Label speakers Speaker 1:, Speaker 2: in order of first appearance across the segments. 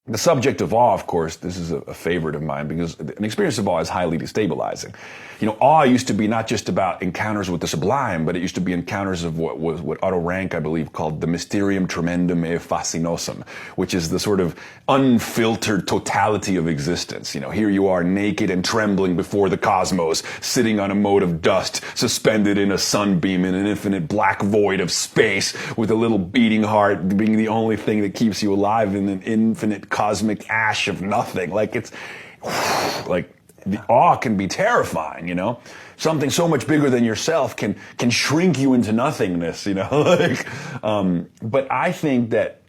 Speaker 1: The subject of awe, of course, this is a favorite of mine because an experience of awe is highly destabilizing. You know, awe used to be not just about encounters with the sublime, but it used to be encounters of what Otto Rank, I believe, called the mysterium tremendum e fascinosum, which is the sort of unfiltered totality of existence. You know, here you are naked and trembling before the cosmos, sitting on a mote of dust, suspended in a sunbeam in an infinite black void of space, with a little beating heart being the only thing that keeps you alive in an infinite cosmic ash of nothing. Like it's like the awe can be terrifying, you know? Something so much bigger than yourself can shrink you into nothingness, you know? But I think that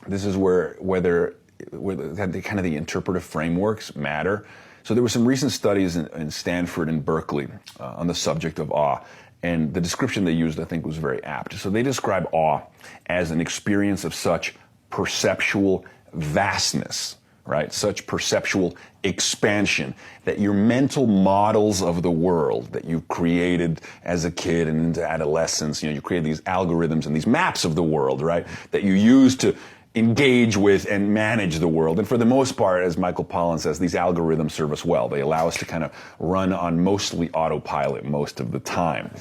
Speaker 1: this is where kind of the interpretive frameworks matter. So there were some recent studies in Stanford and Berkeley on the subject of awe. And the description they used, I think, was very apt. So they describe awe as an experience of such perceptual vastness, right? Such perceptual expansion that your mental models of the world that you created as a kid and into adolescence, you know, you create these algorithms and these maps of the world, right? That you use to engage with and manage the world. And for the most part, as Michael Pollan says, these algorithms serve us well. They allow us to kind of run on mostly autopilot most of the time.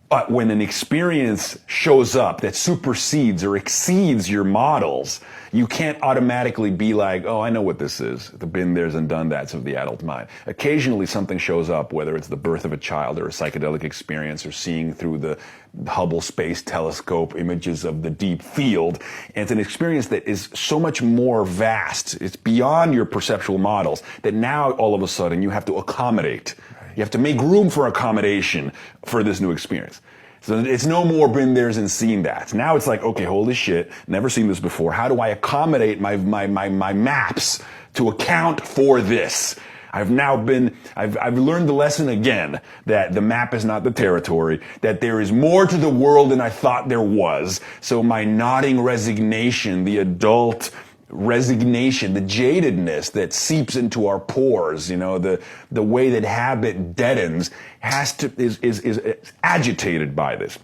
Speaker 1: But when an experience shows up that supersedes or exceeds your models, you can't automatically be like, oh, I know what this is. The been there's and done that's of the adult mind. Occasionally something shows up, whether it's the birth of a child or a psychedelic experience or seeing through the Hubble Space Telescope images of the deep field. And it's an experience that is so much more vast. It's beyond your perceptual models that now all of a sudden you have to accommodate. You have to make room for accommodation for this new experience. So it's no more been there's and seen that. Now it's like, okay, holy shit, never seen this before. How do I accommodate my maps to account for this? I've learned the lesson again that the map is not the territory, that there is more to the world than I thought there was. So my nodding resignation, the adult resignation, the jadedness that seeps into our pores, you know, the way that habit deadens is agitated by this.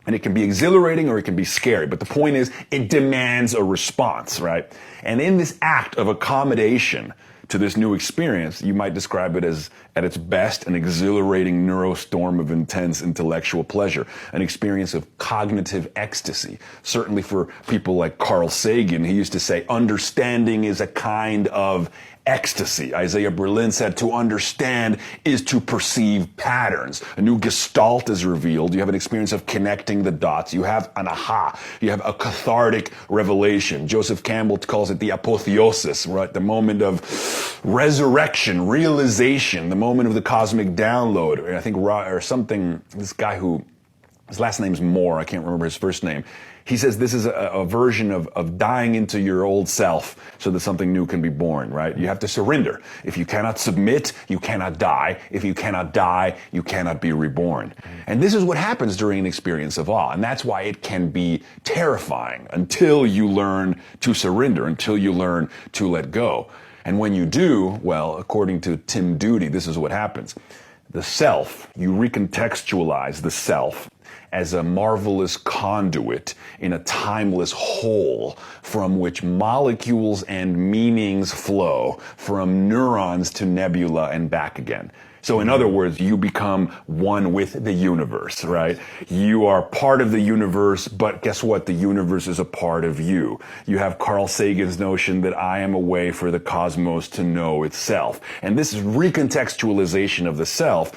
Speaker 1: And it can be exhilarating or it can be scary. But the point is, it demands a response, right? And in this act of accommodation to this new experience, you might describe it as, at its best, an exhilarating neurostorm of intense intellectual pleasure, an experience of cognitive ecstasy. Certainly for people like Carl Sagan, he used to say, understanding is a kind of ecstasy. Isaiah Berlin said, to understand is to perceive patterns. A new gestalt is revealed. You have an experience of connecting the dots. You have an aha. You have a cathartic revelation. Joseph Campbell calls it the apotheosis, right? The moment of resurrection, realization, the moment of the cosmic download. I think, or something, this guy who, his last name's Moore, I can't remember his first name. He says this is a version of dying into your old self so that something new can be born, right? You have to surrender. If you cannot submit, you cannot die. If you cannot die, you cannot be reborn. And this is what happens during an experience of awe. And that's why it can be terrifying until you learn to surrender, until you learn to let go. And when you do, well, according to Tim Doody, this is what happens. The self, you recontextualize the self as a marvelous conduit in a timeless whole from which molecules and meanings flow from neurons to nebula and back again. So in other words, you become one with the universe, right? You are part of the universe, but guess what? The universe is a part of you. You have Carl Sagan's notion that I am a way for the cosmos to know itself. And this is recontextualization of the self.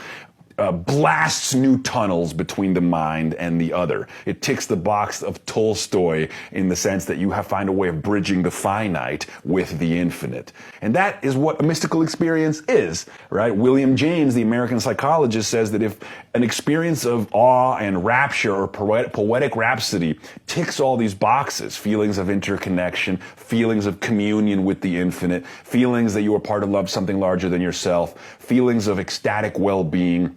Speaker 1: Blasts new tunnels between the mind and the other. It ticks the box of Tolstoy in the sense that you find a way of bridging the finite with the infinite. And that is what a mystical experience is, right? William James, the American psychologist, says that if an experience of awe and rapture or poetic rhapsody ticks all these boxes, feelings of interconnection, feelings of communion with the infinite, feelings that you are part of something larger than yourself, feelings of ecstatic well-being,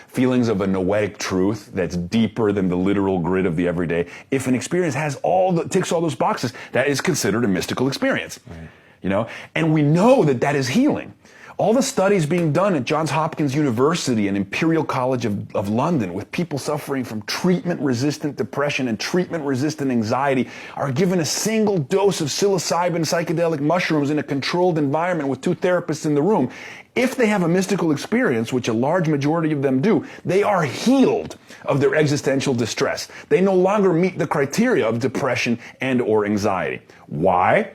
Speaker 1: feelings of a noetic truth that's deeper than the literal grid of the everyday. If an experience ticks all those boxes, that is considered a mystical experience. Right. You know, and we know that is healing. All the studies being done at Johns Hopkins University and Imperial College of London with people suffering from treatment-resistant depression and treatment-resistant anxiety are given a single dose of psilocybin psychedelic mushrooms in a controlled environment with 2 therapists in the room. If they have a mystical experience, which a large majority of them do, they are healed of their existential distress. They no longer meet the criteria of depression and or anxiety. Why?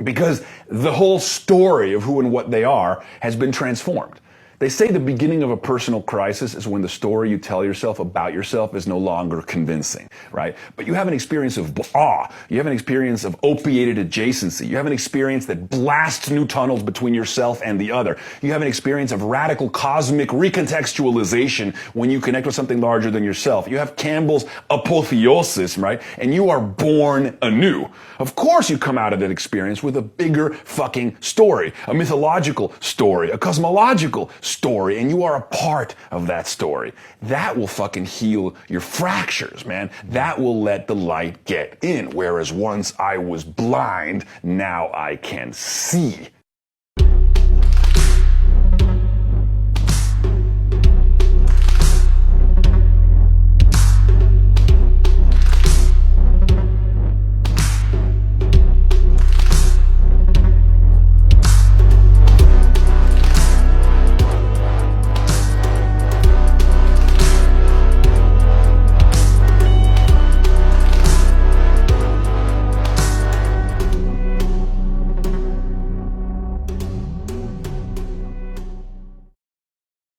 Speaker 1: Because the whole story of who and what they are has been transformed. They say the beginning of a personal crisis is when the story you tell yourself about yourself is no longer convincing, right? But you have an experience of awe. You have an experience of opiated adjacency. You have an experience that blasts new tunnels between yourself and the other. You have an experience of radical cosmic recontextualization when you connect with something larger than yourself. You have Campbell's apotheosis, right? And you are born anew. Of course you come out of that experience with a bigger fucking story, a mythological story, a cosmological story, and you are a part of that story. That will fucking heal your fractures, man. That will let the light get in. Whereas once I was blind, now I can see.